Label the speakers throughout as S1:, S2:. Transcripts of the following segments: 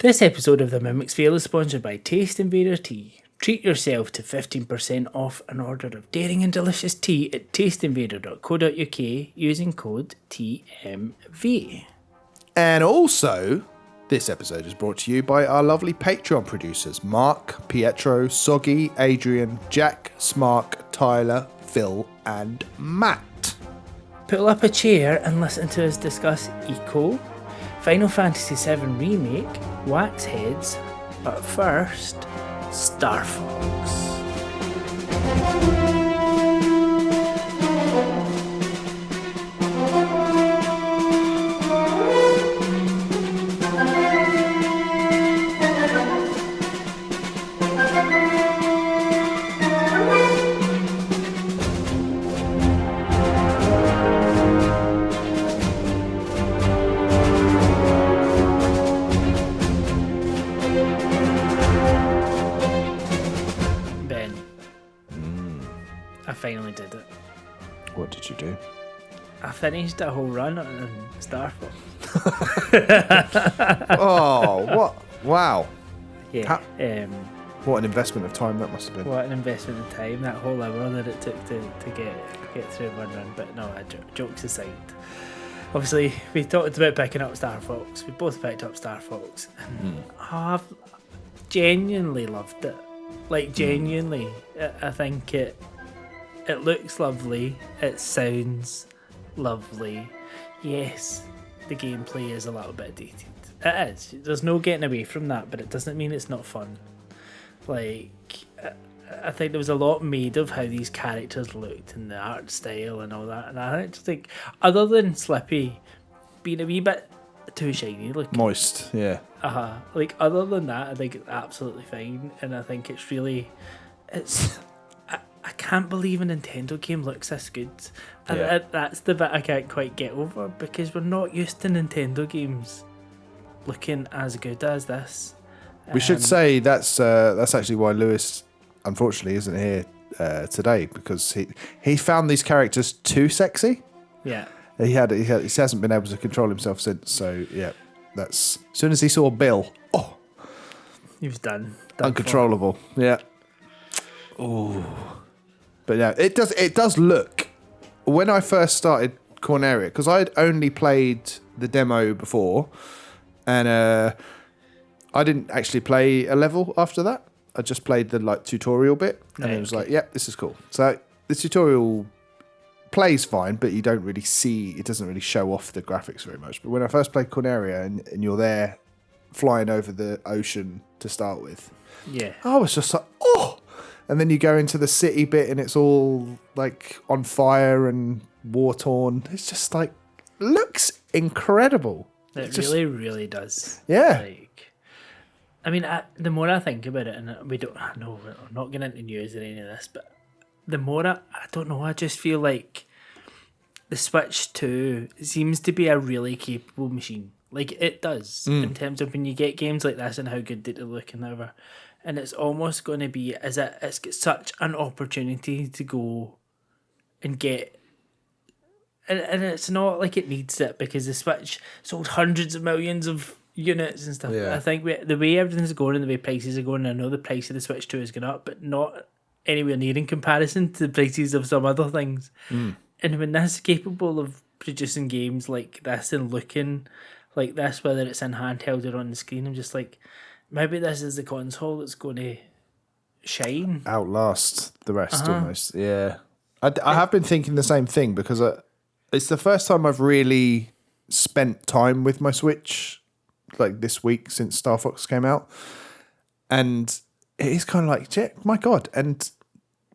S1: This episode of The Mimic's Fail is sponsored by Taste Invader Tea. Treat yourself to 15% off an order of daring and delicious tea at tasteinvader.co.uk using code TMV.
S2: And also, this episode is brought to you by our lovely Patreon producers, Mark, Pietro, Soggy, Adrian, Jack, Smark, Tyler, Phil, and Matt.
S1: Pull up a chair and listen to us discuss Ico, Final Fantasy VII Remake, Wax Heads, but first, Star Fox. Finally did it.
S2: What did you do?
S1: I finished a whole run on Star Fox.
S2: Oh, what? Wow.
S1: Yeah.
S2: What an investment of time that must have been.
S1: What an investment of time, that whole hour that it took to get through one run. But no, jokes aside. Obviously, we talked about picking up Star Fox. We both picked up Star Fox. And I've genuinely loved it. Like, genuinely. I think it looks lovely. It sounds lovely. Yes, the gameplay is a little bit dated. It is. There's no getting away from that, but it doesn't mean it's not fun. Like, I think there was a lot made of how these characters looked and the art style and all that. And I just think, other than Slippy being a wee bit too shiny looking.
S2: Moist, yeah.
S1: Like, other than that, I think it's absolutely fine. And I think it's really... I can't believe a Nintendo game looks this good. And that's the bit I can't quite get over, because we're not used to Nintendo games looking as good as this.
S2: We should say that's actually why Lewis, unfortunately, isn't here today, because he found these characters too sexy.
S1: Yeah.
S2: He hasn't been able to control himself since. So yeah, that's as soon as he saw Bill,
S1: he was done
S2: uncontrollable. Yeah. Oh. But yeah, it does look. When I first started Corneria, because I'd only played the demo before, and I didn't actually play a level after that. I just played the tutorial bit, and it was like, "Yep, this is cool." So the tutorial plays fine, but you don't really see. It doesn't really show off the graphics very much. But when I first played Corneria, and you're there flying over the ocean to start with,
S1: yeah,
S2: I was just like, oh. And then you go into the city bit and it's all like on fire and war torn. It's just like, looks incredible.
S1: It really, really does.
S2: Yeah.
S1: Like, I mean, the more I think about it, and I know we're not getting into news or any of this, but the more I don't know, I just feel like the Switch 2 seems to be a really capable machine. Like, it does, in terms of when you get games like this and how good they look and whatever. And it's almost going to be as it's got such an opportunity to go and get, and it's not like it needs it, because the Switch sold hundreds of millions of units and stuff. Yeah. I think the way everything's going and the way prices are going, I know the price of the Switch 2 is going up, but not anywhere near in comparison to the prices of some other things. And when this is capable of producing games like this and looking like this, whether it's in handheld or on the screen, I'm just like, maybe this is the console that's going to shine.
S2: Outlast the rest almost, yeah. I have been thinking the same thing, because it's the first time I've really spent time with my Switch, like this week since Star Fox came out. And it is kind of like, my God. And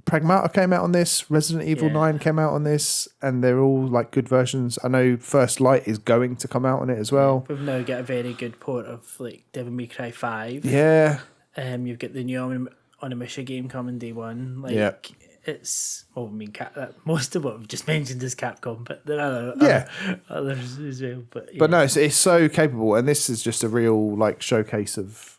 S2: Pragmata came out on this, Resident Evil 9 came out on this, and they're all like good versions. I know First Light is going to come out on it as well.
S1: We've now got a very good port of like Devil May Cry 5.
S2: Yeah.
S1: You've got the new Onimusha game coming day one. Like, it's, well, I mean, most of what we've just mentioned is Capcom, but there are others as well. But
S2: no, it's so capable, and this is just a real like showcase of,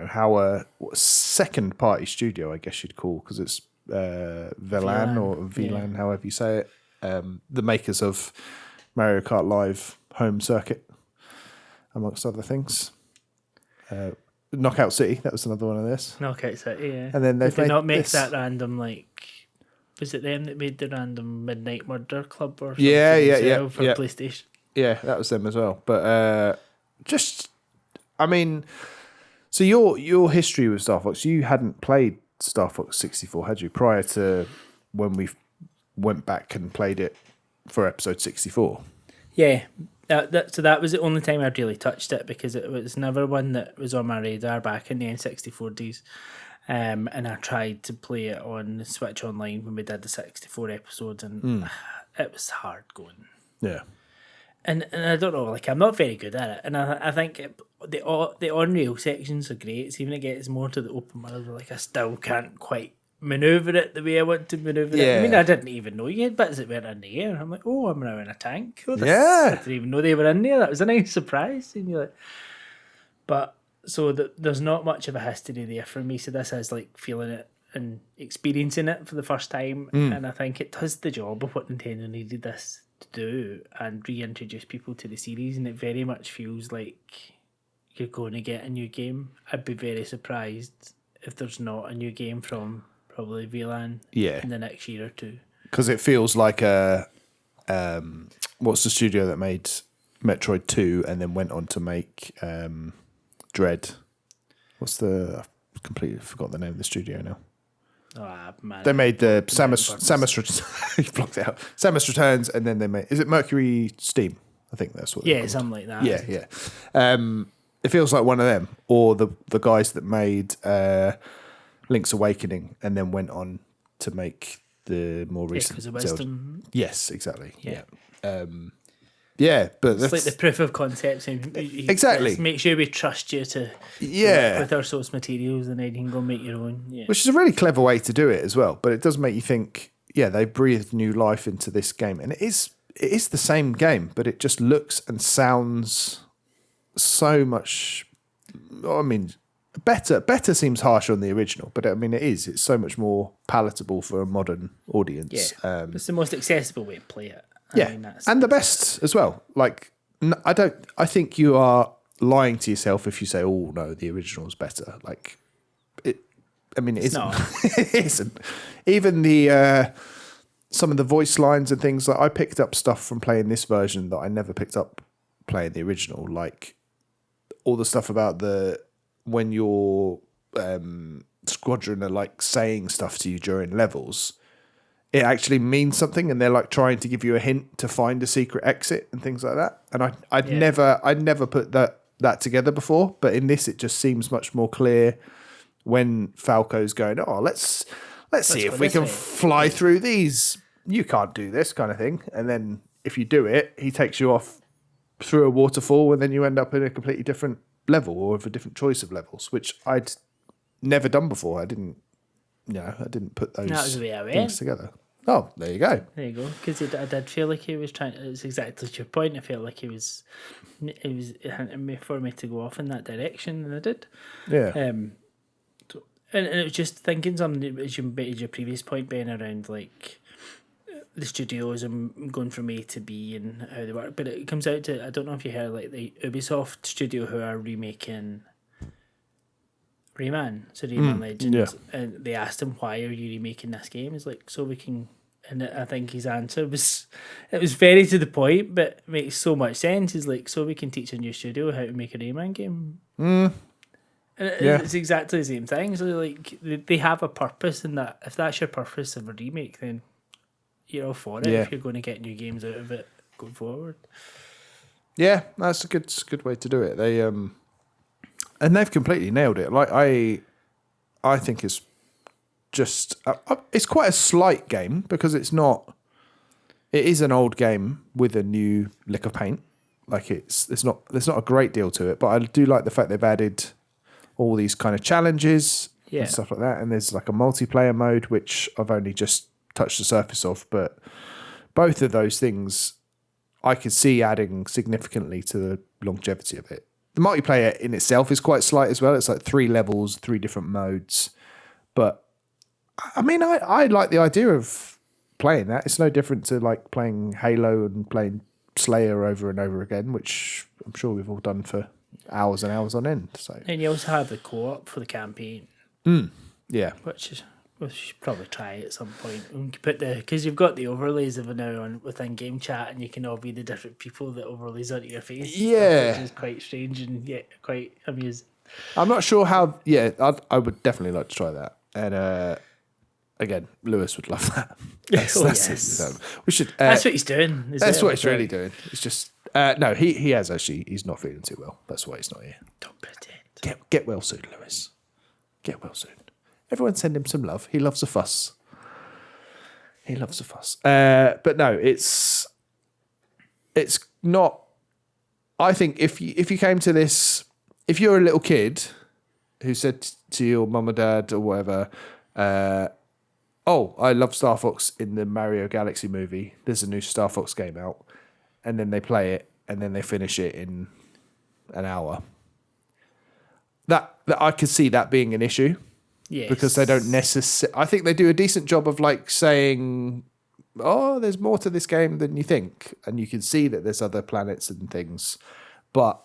S2: how a second party studio, I guess you'd call, because it's VLAN or VLAN, however you say it, the makers of Mario Kart Live Home Circuit, amongst other things. Knockout City. That was another one of this.
S1: Knockout City, yeah.
S2: And then they've
S1: Did they
S2: made
S1: not make
S2: this.
S1: that random, like, was it them that made the random Midnight Murder Club or something
S2: Yeah,
S1: for PlayStation?
S2: Yeah, that was them as well. But I mean, so your history with Star Fox, you hadn't played Star Fox 64, had you, prior to when we went back and played it for episode 64?
S1: Yeah. So that was the only time I'd really touched it, because it was never one that was on my radar back in the N64 days. And I tried to play it on the Switch Online when we did the 64 episodes, and it was hard going.
S2: Yeah.
S1: And I don't know, like, I'm not very good at it. And I think the on-rail sections are great. So even it gets more to the open world, like, I still can't quite manoeuvre it the way I want to manoeuvre it. I mean, I didn't even know you had bits that went in the air. I'm like, oh, I'm now in a tank. I didn't even know they were in there. That was a nice surprise. And you're like, but so there's not much of a history there for me. So this is like feeling it and experiencing it for the first time. And I think it does the job of what Nintendo needed this to do and reintroduce people to the series. And it very much feels like you're going to get a new game. I'd be very surprised if there's not a new game from probably VLAN in the next year or two.
S2: Because it feels like what's the studio that made Metroid 2 and then went on to make Dread? I've completely forgot the name of the studio now.
S1: Oh, man.
S2: They made the Samus you blocked it out. Samus Returns, and then they made, is it Mercury Steam? I think that's what they're called.
S1: Something like that.
S2: Yeah. It feels like one of them, or the guys that made Link's Awakening and then went on to make the more recent
S1: Echoes of Wisdom.
S2: Yes, exactly.
S1: Yeah.
S2: But
S1: it's like the proof of concept.
S2: Exactly.
S1: Let's make sure we trust you to with our source materials, and then you can go make your own. Yeah.
S2: Which is a really clever way to do it as well. But it does make you think, they breathed new life into this game. And it is the same game, but it just looks and sounds so much, I mean, better seems harsh on the original, but I mean it's so much more palatable for a modern audience.
S1: It's the most accessible way to play it.
S2: I mean, and the best as well. Like, I think you are lying to yourself if you say, oh no, the original is better. Like, it isn't. It isn't. Even the some of the voice lines and things, like I picked up stuff from playing this version that I never picked up playing the original, like all the stuff about when your squadron are like saying stuff to you during levels, it actually means something, and they're like trying to give you a hint to find a secret exit and things like that. And I'd never put that together before, but in this it just seems much more clear when Falco's going, oh, let's see if we can fly through these. You can't do this kind of thing. And then if you do it, he takes you off through a waterfall, and then you end up in a completely different level or with a different choice of levels, which I'd never done before. I didn't put those things together. Oh, there you go.
S1: There you go. Because I did feel like he was trying. It's exactly to your point. I felt like it was hinting for me to go off in that direction, and I did.
S2: Yeah.
S1: And it was just thinking something as your previous point, Ben, around like the studios and going from A to B and how they work. But it comes out to, I don't know if you heard, like the Ubisoft studio who are remaking Rayman, so Rayman Legends, and they asked him, why are you remaking this game? He's like, so we can, and I think his answer was very to the point, but it makes so much sense. He's like, so we can teach a new studio how to make a Rayman game. And it's exactly the same thing. So like they have a purpose, and that if that's your purpose of a remake, then you're all for it. If you're going to get new games out of it going forward. Yeah,
S2: that's a good way to do it. They and they've completely nailed it. Like I think it's just it's quite a slight game because it's not. It is an old game with a new lick of paint. Like there's not a great deal to it, but I do like the fact they've added all these kind of challenges and stuff like that. And there's like a multiplayer mode which I've only just touched the surface of, but both of those things I could see adding significantly to the longevity of it. The multiplayer in itself is quite slight as well. It's like 3 levels, 3 different modes. But I mean, I like the idea of playing that. It's no different to like playing Halo and playing Slayer over and over again, which I'm sure we've all done for hours and hours on end. So
S1: And you also have the co-op for the campaign,
S2: yeah,
S1: which we should probably try at some point. We can put because you've got the overlays of it now on within game chat, and you can all be the different people that overlays onto your face.
S2: Yeah.
S1: Which is quite strange and yet quite amusing.
S2: I'm not sure how. Yeah, I would definitely like to try that. And again, Lewis would love that.
S1: Yes.
S2: We should.
S1: That's what he's doing.
S2: That's what he's really doing. It's just no. He has actually. He's not feeling too well. That's why he's not here.
S1: Don't pretend.
S2: Get well soon, Lewis. Get well soon. Everyone send him some love. He loves a fuss. He loves a fuss. But no, it's not. I think if you came to this, if you're a little kid who said to your mum or dad or whatever, "Oh, I love Star Fox in the Mario Galaxy movie. There's a new Star Fox game out," and then they play it and then they finish it in an hour. That I could see that being an issue.
S1: Yes.
S2: Because they don't necessarily. I think they do a decent job of like saying, "Oh, there's more to this game than you think," and you can see that there's other planets and things. But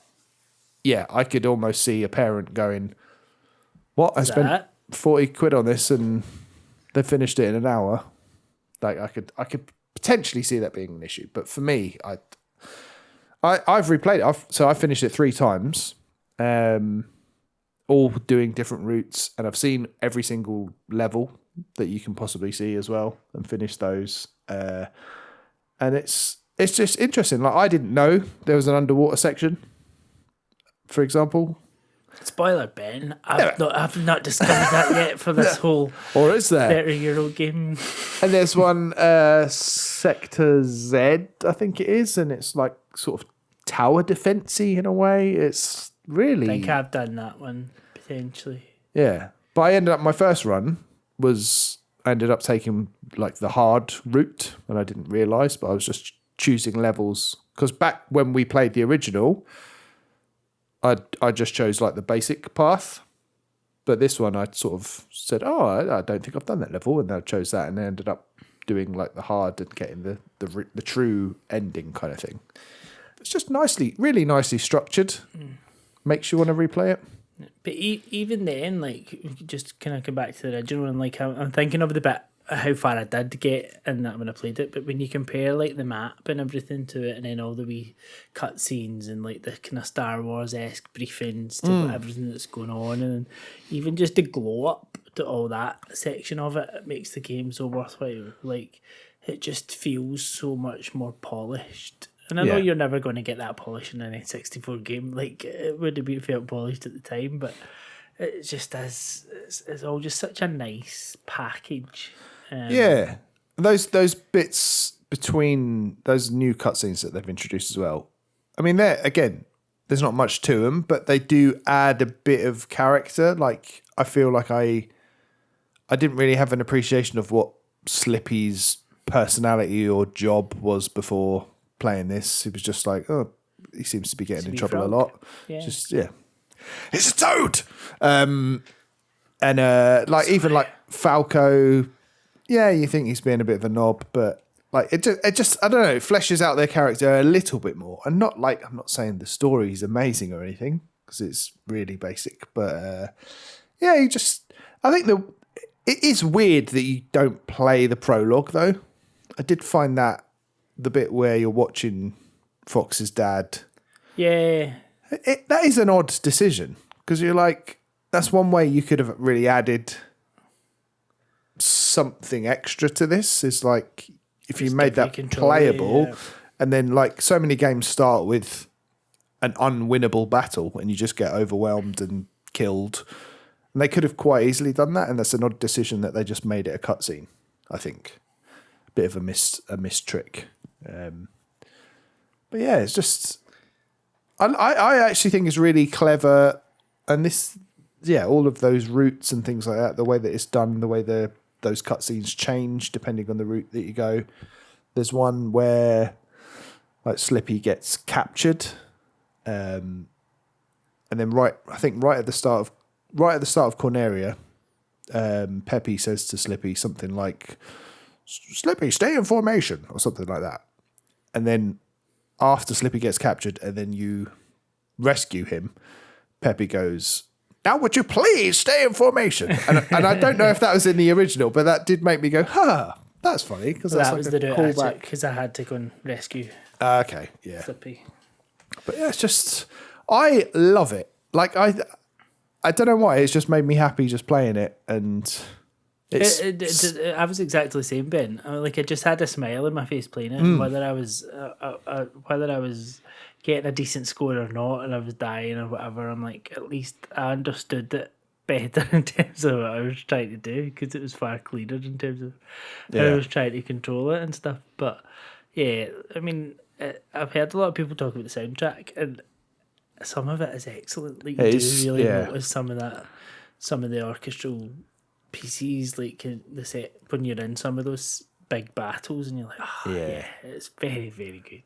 S2: yeah, I could almost see a parent going, "What? I spent 40 quid on this and they finished it in an hour." Like I could potentially see that being an issue. But for me, I've replayed it. So I finished it 3 times. All doing different routes, and I've seen every single level that you can possibly see as well, and finished those. And it's just interesting. Like I didn't know there was an underwater section, for example.
S1: Spoiler, Ben. I've not discovered that yet for this whole
S2: Or is there
S1: 30-year-old game?
S2: And there's one Sector Z, I think it is, and it's like sort of tower defensey in a way. It's really.
S1: I think I've done that one potentially.
S2: Yeah, but I ended up my first run I ended up taking like the hard route, and I didn't realise, but I was just choosing levels because back when we played the original, I just chose like the basic path, but this one I sort of said, "Oh, I don't think I've done that level," and I chose that, and I ended up doing like the hard and getting the true ending kind of thing. It's just really nicely structured. Makes you want to replay it.
S1: But even then, like, we could just kind of come back to the original, and like I'm thinking of the bit how far I did get in that when I played it. But when you compare like the map and everything to it, and then all the wee cutscenes and like the kind of Star Wars-esque briefings to everything that's going on, and even just the glow up to all that section of it, it makes the game so worthwhile. Like it just feels so much more polished. And I know you're never going to get that polish in an N64 game. Like, it would have been felt polished at the time, but it just is. It's all just such a nice package.
S2: Yeah. Those bits between those new cutscenes that they've introduced as well. I mean, there's not much to them, but they do add a bit of character. Like, I feel like I didn't really have an appreciation of what Slippy's personality or job was before playing this. It was just like, oh, he seems to be getting in trouble a lot. Yeah. Just it's a toad. Like even like Falco, you think he's being a bit of a knob, but like it just I don't know, it fleshes out their character a little bit more. And not like, I'm not saying the story is amazing or anything because it's really basic, but I think it is weird that you don't play the prologue though. I did find that the bit where you're watching Fox's dad.
S1: Yeah.
S2: That is an odd decision because you're like, that's one way you could have really added something extra to this. Is like if you made that playable, and then like so many games start with an unwinnable battle and you just get overwhelmed and killed. And they could have quite easily done that, and that's an odd decision that they just made it a cutscene, I think. Bit of a missed trick. But yeah, it's just I actually think it's really clever, and this all of those routes and things like that, the way that it's done, the way those cutscenes change depending on the route that you go. There's one where like Slippy gets captured, and then right at the start of Corneria, Peppy says to Slippy something like, "Slippy, stay in formation," or something like that. And then after Slippy gets captured, and then you rescue him, Peppy goes, "Now would you please stay in formation?" And I don't know if that was in the original, but that did make me go, that's funny, because that's
S1: That
S2: like
S1: was
S2: a
S1: the route
S2: callback.
S1: because I had to go and rescue
S2: Okay, yeah.
S1: Flippy.
S2: But yeah, it's just, I love it. Like, I don't know why, it's just made me happy just playing it, and
S1: I was exactly the same, Ben. I just had a smile on my face playing it, and whether I was getting a decent score or not, and I was dying or whatever. I'm like, at least I understood it better in terms of what I was trying to do, because it was far clearer in terms of how I was trying to control it and stuff. But yeah, I mean, I've heard a lot of people talk about the soundtrack, and some of it is excellent. Like, you do really notice some of the orchestral pieces, like the set when you're in some of those big battles, and you're like, yeah, it's very, very good.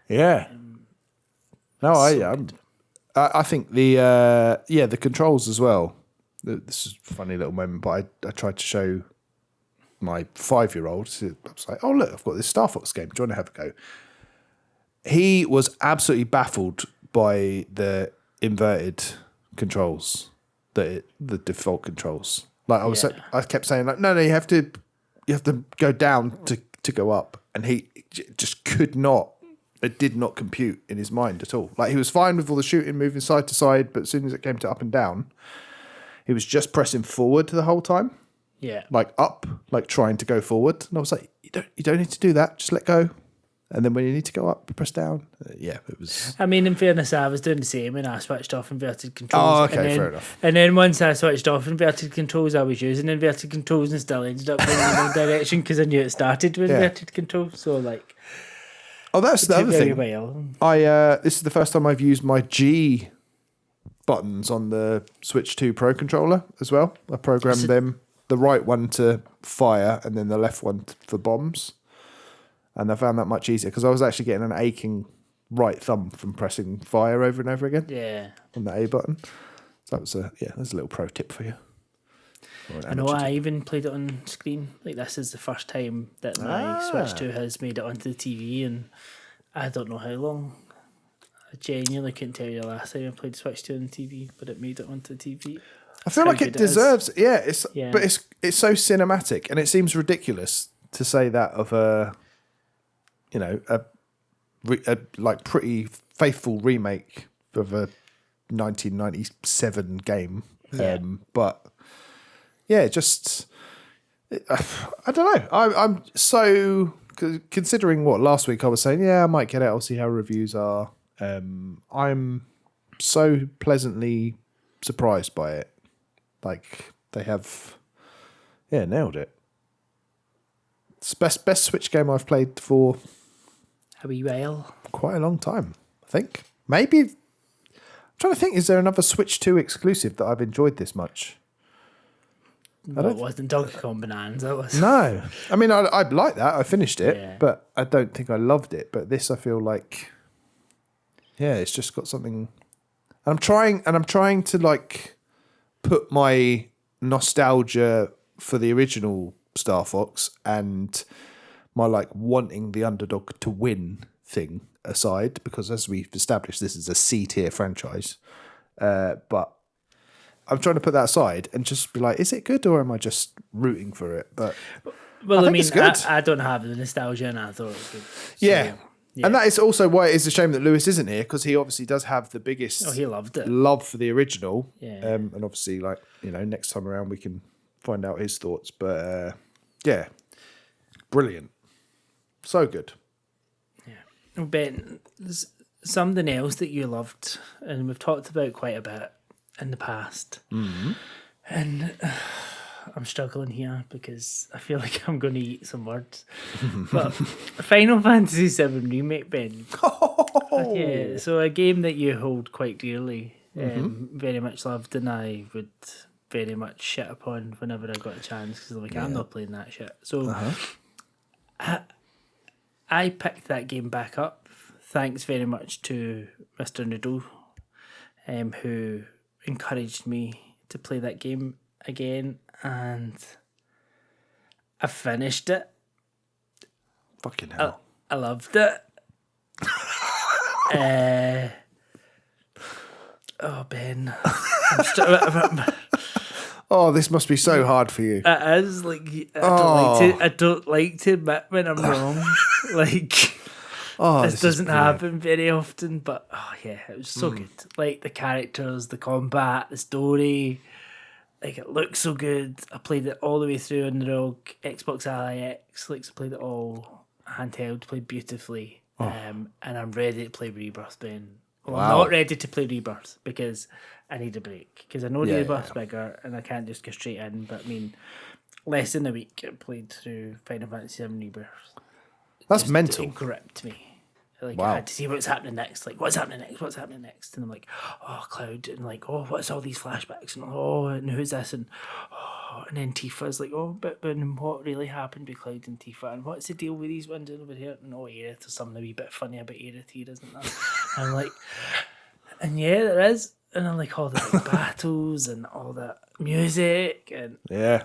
S2: Yeah. No, I think the controls as well. This is a funny little moment, but I tried to show my 5-year-old. I was like, "Oh look, I've got this Star Fox game. Do you want to have a go?" He was absolutely baffled by the inverted controls, the default controls. Like I kept saying, like, no, you have to go down to go up, and he just could not. It did not compute in his mind at all. Like, he was fine with all the shooting, moving side to side, but as soon as it came to up and down, he was just pressing forward the whole time.
S1: Yeah,
S2: Like up, like trying to go forward. And I was like, you don't need to do that. Just let go. And then when you need to go up, press down. It was.
S1: I mean, in fairness, I was doing the same, and I switched off inverted controls.
S2: Oh, okay, fair enough.
S1: And then once I switched off inverted controls, I was using inverted controls and still ended up going in the wrong direction, because I knew it started with inverted controls. So, like,
S2: oh, that's the other thing.
S1: Well.
S2: This is the first time I've used my G buttons on the Switch 2 Pro controller as well. I programmed them, the right one to fire and then the left one for bombs. And I found that much easier, because I was actually getting an aching right thumb from pressing fire over and over again.
S1: Yeah.
S2: On the A button. So that was there's a little pro tip for you.
S1: I know I even played it on screen. Like, this is the first time that my Switch 2 has made it onto the TV, and I don't know how long. I genuinely couldn't tell you the last time I played Switch 2 on the TV, but it made it onto the TV.
S2: I feel like it deserves it. But it's so cinematic, and it seems ridiculous to say that of a like pretty faithful remake of a 1997 game. But yeah, just I don't know. I'm so, considering what last week I was saying. Yeah, I might get it. I'll see how reviews are. I'm so pleasantly surprised by it. Like, they have, nailed it. It's best Switch game I've played for
S1: a wee while.
S2: Quite a long time, I think. Maybe. I'm trying to think, is there another Switch 2 exclusive that I've enjoyed this much?
S1: Well, it wasn't Donkey Kong Bonanza, was it?
S2: No. I mean, I like that. I finished it, but I don't think I loved it. But this, I feel like, it's just got something. I'm trying to, like, put my nostalgia for the original Star Fox and my, like, wanting the underdog to win thing aside, because as we've established, this is a C-tier franchise. But I'm trying to put that aside and just be like, is it good, or am I just rooting for it? But
S1: well, I mean, it's good. I don't have the nostalgia, and I thought it was good. So,
S2: yeah. And that is also why it is a shame that Lewis isn't here, because he obviously does have the biggest
S1: he loved it.
S2: Love for the original.
S1: Yeah.
S2: And obviously, like, next time around we can find out his thoughts. But brilliant. So good.
S1: Yeah. Ben, there's something else that you loved, and we've talked about quite a bit in the past.
S2: Mm-hmm.
S1: And I'm struggling here because I feel like I'm going to eat some words. But Final Fantasy VII Remake, Ben. Yeah, so a game that you hold quite dearly, very much loved, and I would very much shit upon whenever I got a chance, because I'm like, I'm not playing that shit. So I picked that game back up, thanks very much to Mr. Noodle, who encouraged me to play that game again, and I finished it.
S2: Fucking hell.
S1: I loved it. Oh, Ben. I'm
S2: Oh, this must be so hard for you.
S1: it is like I don't like to admit when I'm wrong. Like
S2: Oh,
S1: this
S2: this is
S1: doesn't
S2: brilliant.
S1: happen very often, but oh yeah, it was so good. Like the characters, the combat, the story. Like it looks so good. I played it all the way through on the ROG Xbox Ally X. Like so I played it all handheld, played beautifully. And I'm ready to play Rebirth, Ben. Well, I'm
S2: Wow.
S1: not ready to play Rebirth because I need a break. Because I know
S2: Yeah,
S1: Rebirth's bigger and I can't just go straight in. But I mean, less than a week I played through Final Fantasy VII Rebirth.
S2: That's
S1: Just,
S2: mental.
S1: It gripped me. Like
S2: Wow.
S1: I had to see what's happening next. Like what's happening next? What's happening next? And I'm like, oh, Cloud, and like, oh, what's all these flashbacks? And oh, and who's this? And oh, and then Tifa's like, oh, but what really happened with Cloud and Tifa? And what's the deal with these ones over here? And oh, Aerith, there's something a wee bit funny about Aerith here, isn't there? And I'm like, and yeah, there is. And I'm like, all the like, battles and all that music and
S2: Yeah.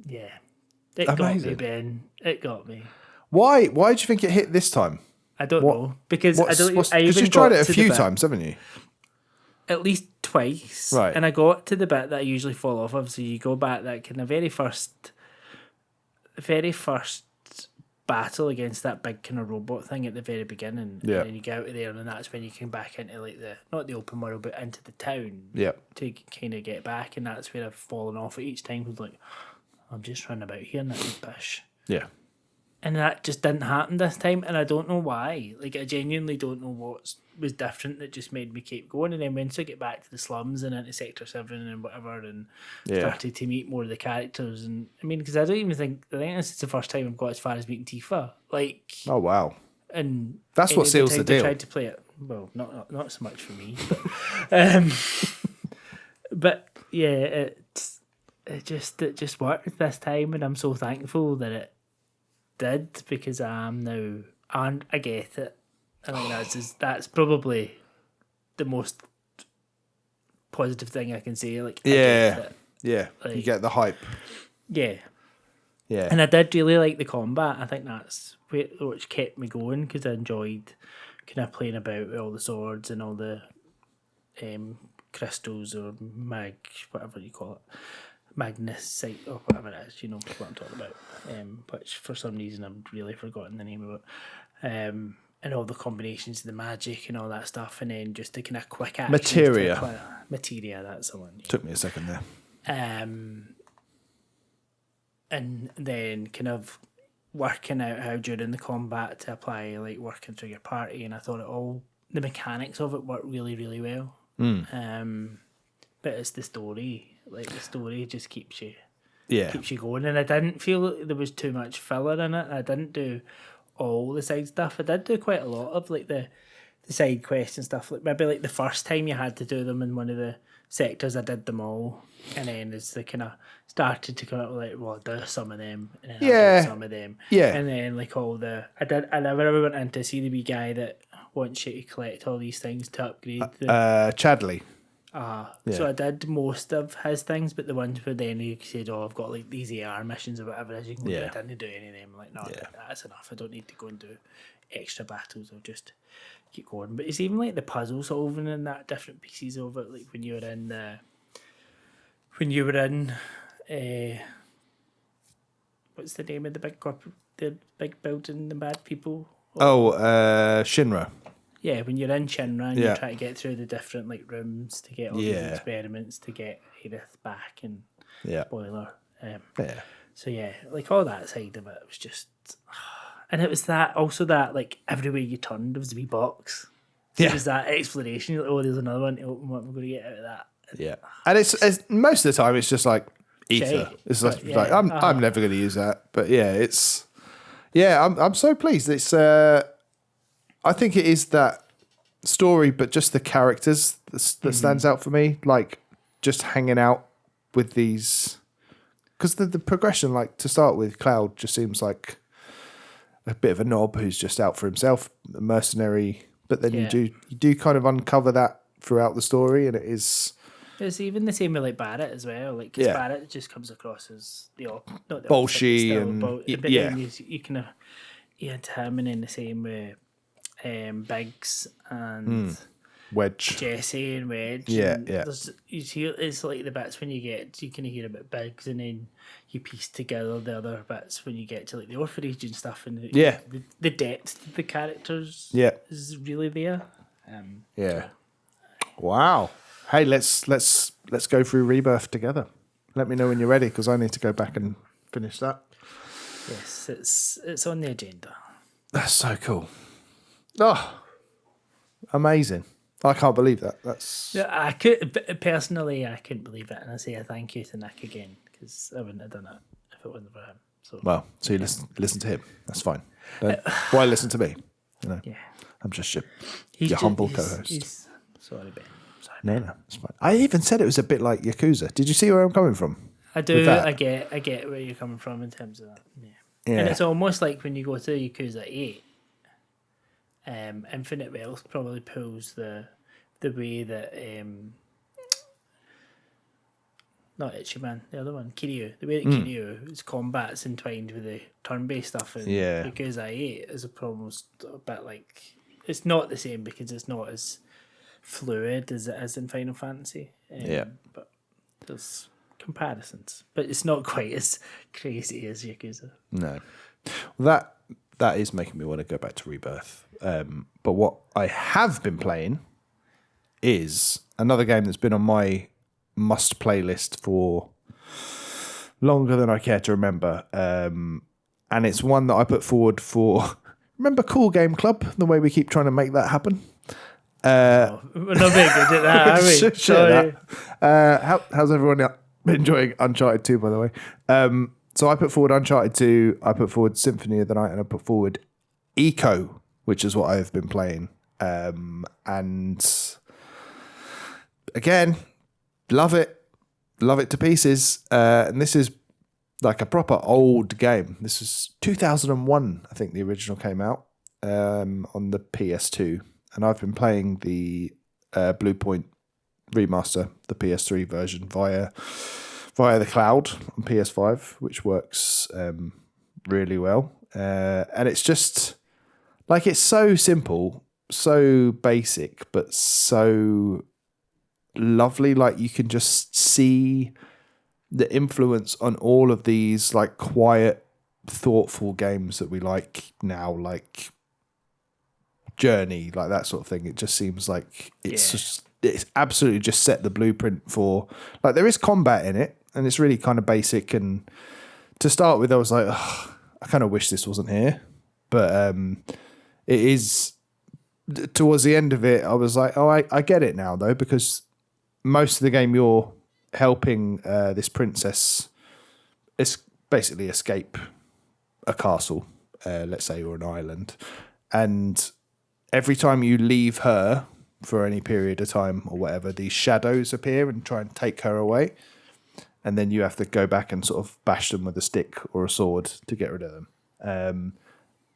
S1: yeah, it got me,
S2: Amazing.
S1: Ben. It got me.
S2: Why do you think it hit this time?
S1: I don't know because I don't. I
S2: Because
S1: even
S2: you've tried
S1: got
S2: it a
S1: to the
S2: few
S1: bit-
S2: times, haven't you?
S1: at least twice,
S2: Right.
S1: And I got to the bit that I usually fall off of. So you go back that kind of very first battle against that big kind of robot thing at the very beginning,
S2: Yeah.
S1: and then you get out of there, and then that's when you come back into like the not the open world, but into the town
S2: Yeah.
S1: to kind of get back, and that's where I've fallen off at each time. Was like, I'm just running about here and that's a push.
S2: Yeah.
S1: And that just didn't happen this time, and I don't know why. Like, I genuinely don't know what was different that just made me keep going. And then once I get back to the slums and into Sector 7 and whatever, and started to meet more of the characters. And I mean, because I think this is the first time I've got as far as meeting Tifa. Like,
S2: Oh, wow.
S1: and
S2: That's what
S1: any
S2: seals
S1: other
S2: the
S1: time I
S2: deal.
S1: tried to play it. Well, not so much for me, but yeah, it just worked this time, and I'm so thankful that it did because I am now, and I get it. I think that's probably the most positive thing I can say. Like, I get
S2: Yeah.
S1: it.
S2: Yeah. You
S1: Like-
S2: get the hype.
S1: Yeah.
S2: Yeah.
S1: And I did really like the combat. I think that's which kept me going because I enjoyed kind of playing about with all the swords and all the crystals or whatever you call it, magnesite or whatever it is. You know what I'm talking about. Which for some reason I've really forgotten the name of it. And all the combinations of the magic and all that stuff, and then just the kind of quick actions. Materia, that's the one. Yeah.
S2: Took me a second there.
S1: And then kind of working out how during the combat to apply, like working through your party, and I thought the mechanics of it worked really, really well. But it's the story, like the story just keeps you going, and I didn't feel like there was too much filler in it. I didn't do all the side stuff. I did do quite a lot of like the side quests and stuff. Like maybe like the first time you had to do them in one of the sectors, I did them all, and then as they kind of started to come up with like, well, I'll do some of them, and then I'll do some of them, and then like I never went in to see the wee guy that wants you to collect all these things to upgrade
S2: Chadley.
S1: So I did most of his things, but the ones where then he said, "Oh, I've got like these AR missions or whatever it is, you can go do." I didn't do any of them. I'm like, no, that's enough. I don't need to go and do extra battles. I'll just keep going. But it's even like the puzzle solving and that different pieces of it. Like when you were in what's the name of the big building, the bad people?
S2: Shinra.
S1: Yeah, when you're in Shinra and you're trying to get through the different like rooms to get all these experiments to get Aerith back and Boiler. So yeah, like all that side of it was just, and it was that like everywhere you turned there was a wee box. It was that exploration. You're like, oh, there's another one to open. What am I going to get out of that?
S2: Yeah, and it's most of the time it's just like ether.
S1: Shade.
S2: It's like I'm never going to use that, but I'm so pleased. It's I think it is that story, but just the characters that stands out for me. Like just hanging out with these, because the progression, like to start with, Cloud just seems like a bit of a knob who's just out for himself, a mercenary. But then you do kind of uncover that throughout the story, and it is.
S1: It's even the same with like Barrett as well. Like, because Barrett just comes across as not the
S2: Bolshy and
S1: but then you kind of into him, and then the same with Biggs and
S2: Wedge.
S1: Jesse and Wedge.
S2: Yeah,
S1: and
S2: yeah.
S1: You see, it's like the bits when you can hear about Biggs, and then you piece together the other bits when you get to like the orphanage and stuff, and the depth of the characters is really there.
S2: Yeah. Wow. Hey, let's go through Rebirth together. Let me know when you're ready, because I need to go back and finish that.
S1: Yes, it's on the agenda.
S2: That's so cool. Oh, amazing. I can't believe that. That's
S1: I couldn't believe it, and I say a thank you to Nick again, because I wouldn't have done it if it wasn't for him. So
S2: so you listen to him. That's fine. Why listen to me?
S1: Yeah.
S2: I'm just your humble co-host.
S1: Sorry, Ben.
S2: No, it's fine. I even said it was a bit like Yakuza. Did you see where I'm coming from?
S1: I do. I get where you're coming from in terms of that. Yeah. And it's almost like when you go to Yakuza 8, Infinite Wealth probably pulls the way that not Ichiban, the other one, Kiryu. The way that Kiryu's combat's entwined with the turn-based stuff in Yakuza 8 is almost a bit like, it's not the same because it's not as fluid as it is in Final Fantasy. But there's comparisons, but it's not quite as crazy as Yakuza.
S2: No, that is making me want to go back to Rebirth. But what I have been playing is another game that's been on my must play list for longer than I care to remember, and it's one that I put forward for. Remember Cool Game Club? The way we keep trying to make that happen.
S1: We're not very good at that, are we?
S2: Sorry. How's everyone enjoying Uncharted 2, by the way? So I put forward Uncharted 2, I put forward Symphony of the Night, and I put forward Ico, which is what I've been playing. And again, love it to pieces. And this is like a proper old game. This is 2001, I think the original came out on the PS2. And I've been playing the Blue Point remaster, the PS3 version, via the cloud on PS5, which works really well. And it's just like, it's so simple, so basic, but so lovely. Like, you can just see the influence on all of these like quiet, thoughtful games that we like now, like Journey, like that sort of thing. It just seems like it's absolutely just set the blueprint for, like, there is combat in it and it's really kind of basic. And to start with, I was like, I kind of wish this wasn't here, but it is. Towards the end of it, I was like, I get it now though, because most of the game you're helping this princess basically escape a castle, let's say, or an island, and every time you leave her for any period of time or whatever, these shadows appear and try and take her away. And then you have to go back and sort of bash them with a stick or a sword to get rid of them.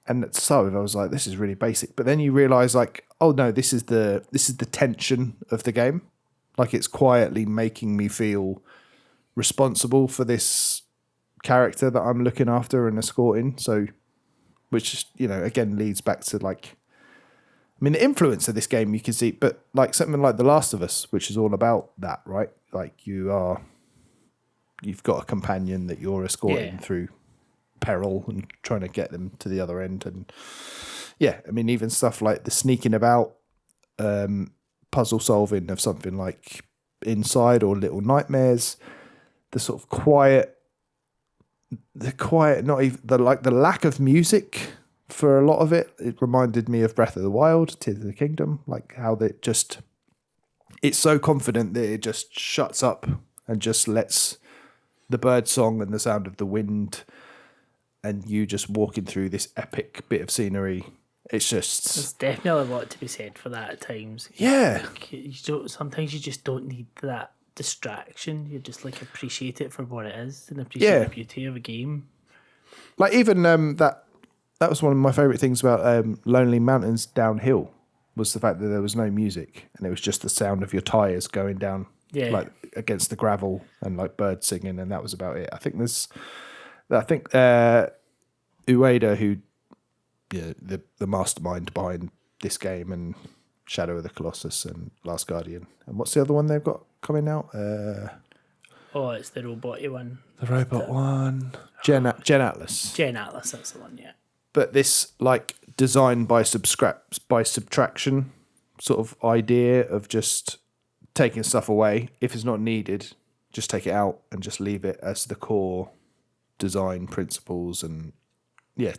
S2: And to start with, I was like, this is really basic. But then you realise, like, oh no, this is the tension of the game. Like, it's quietly making me feel responsible for this character that I'm looking after and escorting. So, which, you know, again leads back to, like, I mean, the influence of this game you can see, but like something like The Last of Us, which is all about that, right? Like, you've got a companion that you're escorting through peril and trying to get them to the other end. And yeah, I mean, even stuff like the sneaking about, puzzle solving of something like Inside or Little Nightmares, the sort of quiet, not even the lack of music for a lot of it. It reminded me of Breath of the Wild, Tears of the Kingdom, like how it's so confident that it just shuts up and just lets the bird song and the sound of the wind and you just walking through this epic bit of scenery. It's just... There's
S1: definitely a lot to be said for that at times.
S2: Yeah.
S1: Like, sometimes you just don't need that distraction. You just like appreciate it for what it is and appreciate the beauty of a game.
S2: Like, even that was one of my favourite things about Lonely Mountains Downhill, was the fact that there was no music and it was just the sound of your tyres going down like against the gravel and like birds singing, and that was about it. I think Ueda, who the mastermind behind this game and Shadow of the Colossus and Last Guardian. And what's the other one they've got coming out?
S1: Oh, it's the robot one.
S2: The robot one. Gen Atlas.
S1: Gen Atlas, that's the one, yeah.
S2: But this like design by subtraction sort of idea of just taking stuff away. If it's not needed, just take it out and just leave it as the core design principles. And yeah,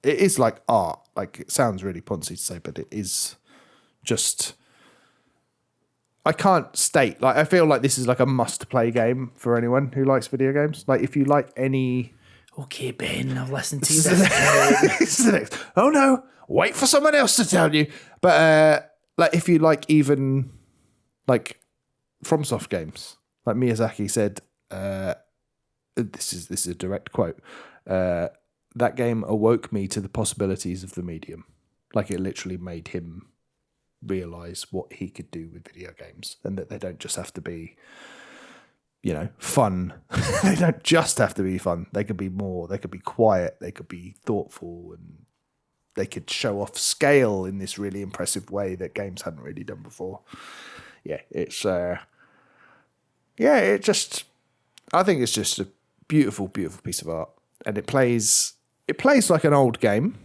S2: it is like art. Like, it sounds really poncy to say, but it is just... I can't state, like, I feel like this is like a must-play game for anyone who likes video games. Like, if you like any...
S1: Okay, Ben, I've listened to you this.
S2: Oh no, wait for someone else to tell you. But like, if you like even like FromSoft games, like Miyazaki said, this is a direct quote. That game awoke me to the possibilities of the medium. Like, it literally made him realize what he could do with video games, and that they don't just have to be, you know, fun. They don't just have to be fun. They could be more. They could be quiet. They could be thoughtful, and they could show off scale in this really impressive way that games hadn't really done before. Yeah, it's I think it's just a beautiful, beautiful piece of art, and it plays like an old game,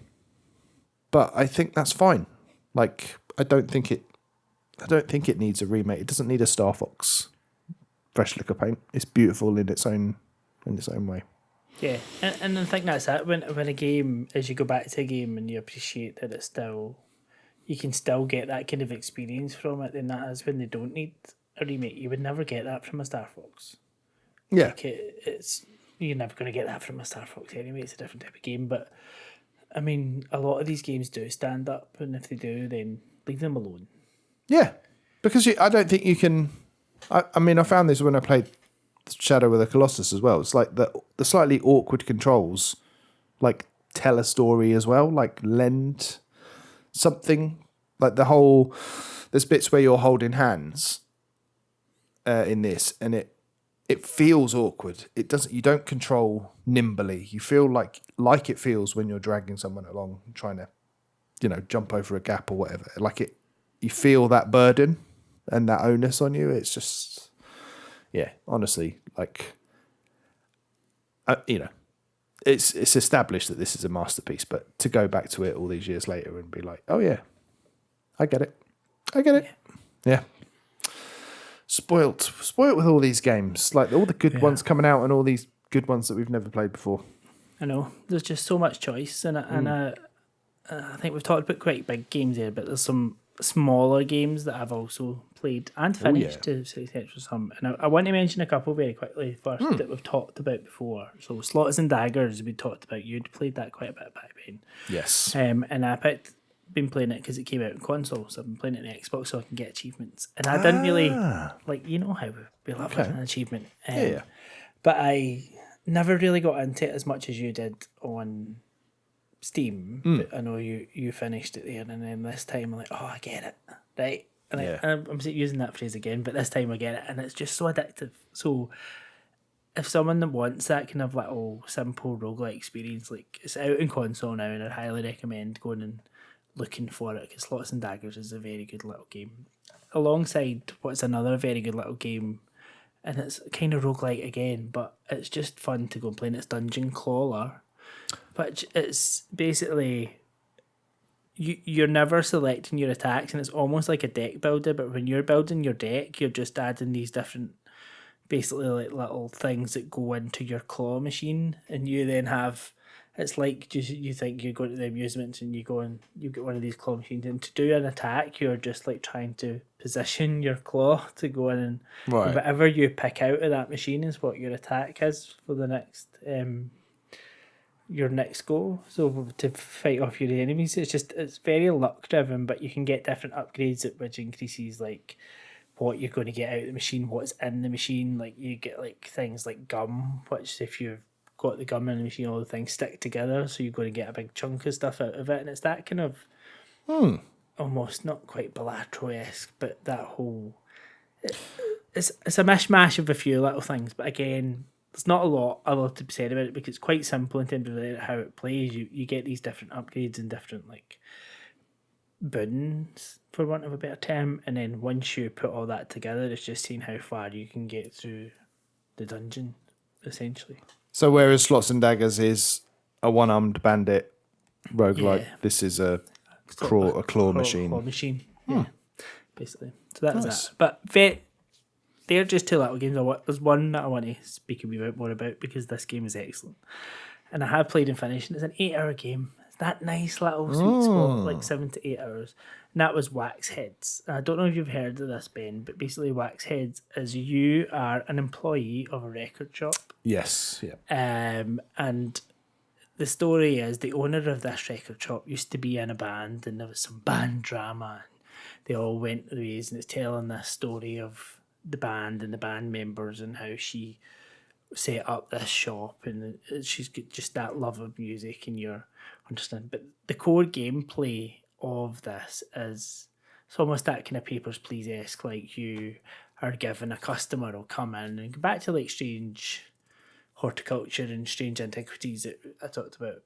S2: but I think that's fine. Like, I don't think it needs a remake. It doesn't need a Star Fox fresh lick of paint. It's beautiful in its own way.
S1: Yeah, and I think that's it. When a game, as you go back to a game and you appreciate that it's still, you can still get that kind of experience from it, then that is when they don't need a remake. You would never get that from a Star Fox.
S2: Yeah.
S1: Like you're never going to get that from a Star Fox anyway. It's a different type of game. But, I mean, a lot of these games do stand up, and if they do, then leave them alone.
S2: Yeah, because I don't think you can... I mean, I found this when I played Shadow of the Colossus as well. It's like the slightly awkward controls, like, tell a story as well, like lend something. Like the whole... There's bits where you're holding hands in this, and it feels awkward. It doesn't... You don't control nimbly. You feel like it feels when you're dragging someone along, trying to, you know, jump over a gap or whatever. Like, you feel that burden and that onus on you. It's just, yeah, honestly, like, you know, it's established that this is a masterpiece, but to go back to it all these years later and be like, oh yeah, I get it. Yeah. Spoilt with all these games, like all the good ones coming out and all these good ones that we've never played before.
S1: I know, there's just so much choice, and I think we've talked about quite big games here, but there's some smaller games that I've also played and finished to some extent for some. And I want to mention a couple very quickly first that we've talked about before. So Slots and Daggers, we talked about. You'd played that quite a bit back then.
S2: Yes.
S1: And been playing it because it came out on console, so I've been playing it on Xbox so I can get achievements. And I didn't really, like, you know how we love an achievement. But I never really got into it as much as you did on Steam, but I know you finished it there, and then this time I'm like, oh, I get it, right? And I'm using that phrase again, but this time I get it, and it's just so addictive. So if someone that wants that kind of little simple roguelike experience, like, it's out in console now, and I'd highly recommend going and looking for it, because Slots and Daggers is a very good little game. Alongside what's another very good little game, and it's kind of roguelike again, but it's just fun to go and play, and it's Dungeon Clawler. But it's basically, you're never selecting your attacks, and it's almost like a deck builder, but when you're building your deck, you're just adding these different, basically like little things that go into your claw machine, and you then have, it's like you think you're going to the amusements and you go and you get one of these claw machines, and to do an attack, you're just like trying to position your claw to go in, and whatever you pick out of that machine is what your attack is for the next... your next go, so to fight off your enemies. It's very luck driven, but you can get different upgrades which increases like what you're going to get out of the machine, what's in the machine. Like, you get like things like gum, which if you've got the gum in the machine, all the things stick together, so you're going to get a big chunk of stuff out of it. And it's that kind of almost not quite Balatro-esque, but that whole it's a mishmash of a few little things, but again, there's not a lot to be said about it, because it's quite simple in terms of how it plays. You get these different upgrades and different, like, boons, for want of a better term, and then once you put all that together, it's just seeing how far you can get through the dungeon, essentially.
S2: So whereas Slots and Daggers is a one-armed bandit roguelike,
S1: Yeah.
S2: this is a
S1: Sort of
S2: claw machine.
S1: Claw machine, yeah, basically. So that was
S2: Nice.
S1: that. But they're just two little games. There's one that I want to speak a wee bit more about because this game is excellent. And I have played and finished, and it's an 8-hour game. It's that nice little sweet spot, like 7 to 8 hours. And that was Wax Heads. And I don't know if you've heard of this, Ben, but basically Wax Heads is you are an employee of a record shop.
S2: Yes, yeah.
S1: And the story is the owner of this record shop used to be in a band, and there was some band drama. And they all went their ways, and it's telling this story of the band and the band members and how she set up this shop, and she's got just that love of music, and you're understand. But the core gameplay of this is it's almost that kind of Papers, Please-esque, like you are given a customer will come in and go back to like strange horticulture and strange antiquities that I talked about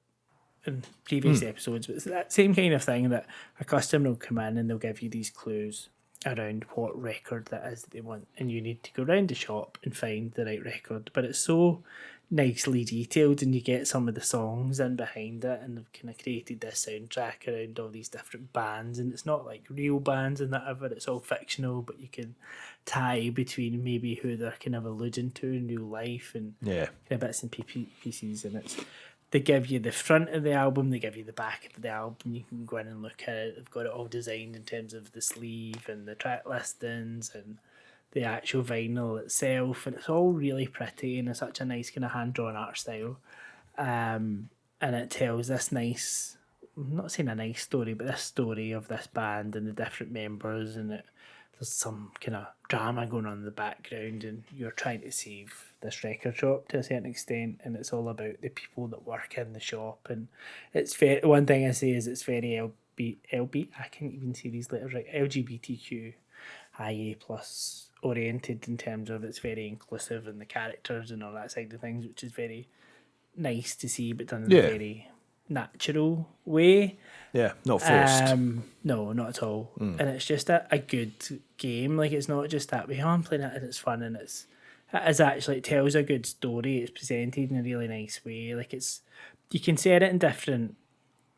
S1: in previous episodes, but it's that same kind of thing that a customer will come in and they'll give you these clues around what record that is that they want, and you need to go around the shop and find the right record. But it's so nicely detailed, and you get some of the songs in behind it, and they've kind of created this soundtrack around all these different bands, and it's not like real bands and that ever, it's all fictional, but you can tie between maybe who they're kind of alluding to in real life and
S2: Yeah.
S1: kind of bits and pieces, and they give you the front of the album, they give you the back of the album, you can go in and look at it. They've got it all designed in terms of the sleeve and the track listings and the actual vinyl itself, and it's all really pretty and it's such a nice kind of hand-drawn art style. And it tells this nice, I'm not saying a nice story, but this story of this band and the different members, and there's some kind of drama going on in the background, and you're trying to save this record shop to a certain extent, and it's all about the people that work in the shop. And it's fair. One thing I say is it's very I can't even see these letters right. LGBTQ IA plus oriented in terms of it's very inclusive and the characters and all that side of things, which is very nice to see, but done in a very natural way.
S2: Yeah, not forced.
S1: No, not at all. And it's just a good game. Like, it's not just that way, oh, I'm playing it and it's fun, and it is actually, it tells a good story. It's presented in a really nice way. Like, you can set it in different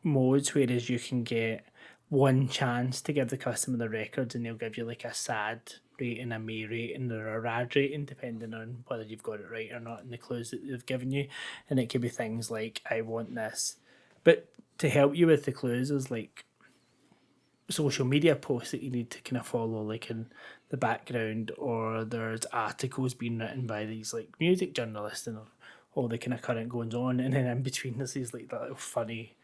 S1: modes, whereas you can get one chance to give the customer the records, and they'll give you like a sad rating, a May rating, or a rad rating, depending on whether you've got it right or not in the clues that they've given you. And it could be things like, I want this. But to help you with the clues is like social media posts that you need to kind of follow, like in the background, or there's articles being written by these like music journalists and all the kind of current goings on, and then in between there's these like little funny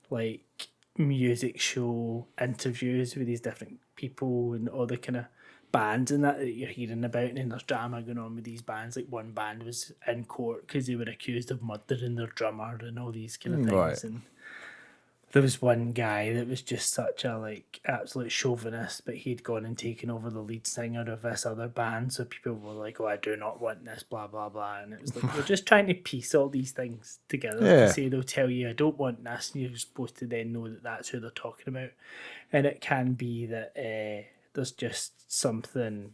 S1: like music show interviews with these different people and all the kind of bands and that you're hearing about, and then there's drama going on with these bands. Like one band was in court because they were accused of murdering their drummer and all these kind of things.
S2: Right.
S1: And there was one guy that was just such a like absolute chauvinist, but he'd gone and taken over the lead singer of this other band, so people were like, oh, I do not want this, blah blah blah. And it was like, we're just trying to piece all these things together. To say, they'll tell you I don't want this, and you're supposed to then know that that's who they're talking about. And it can be that there's just something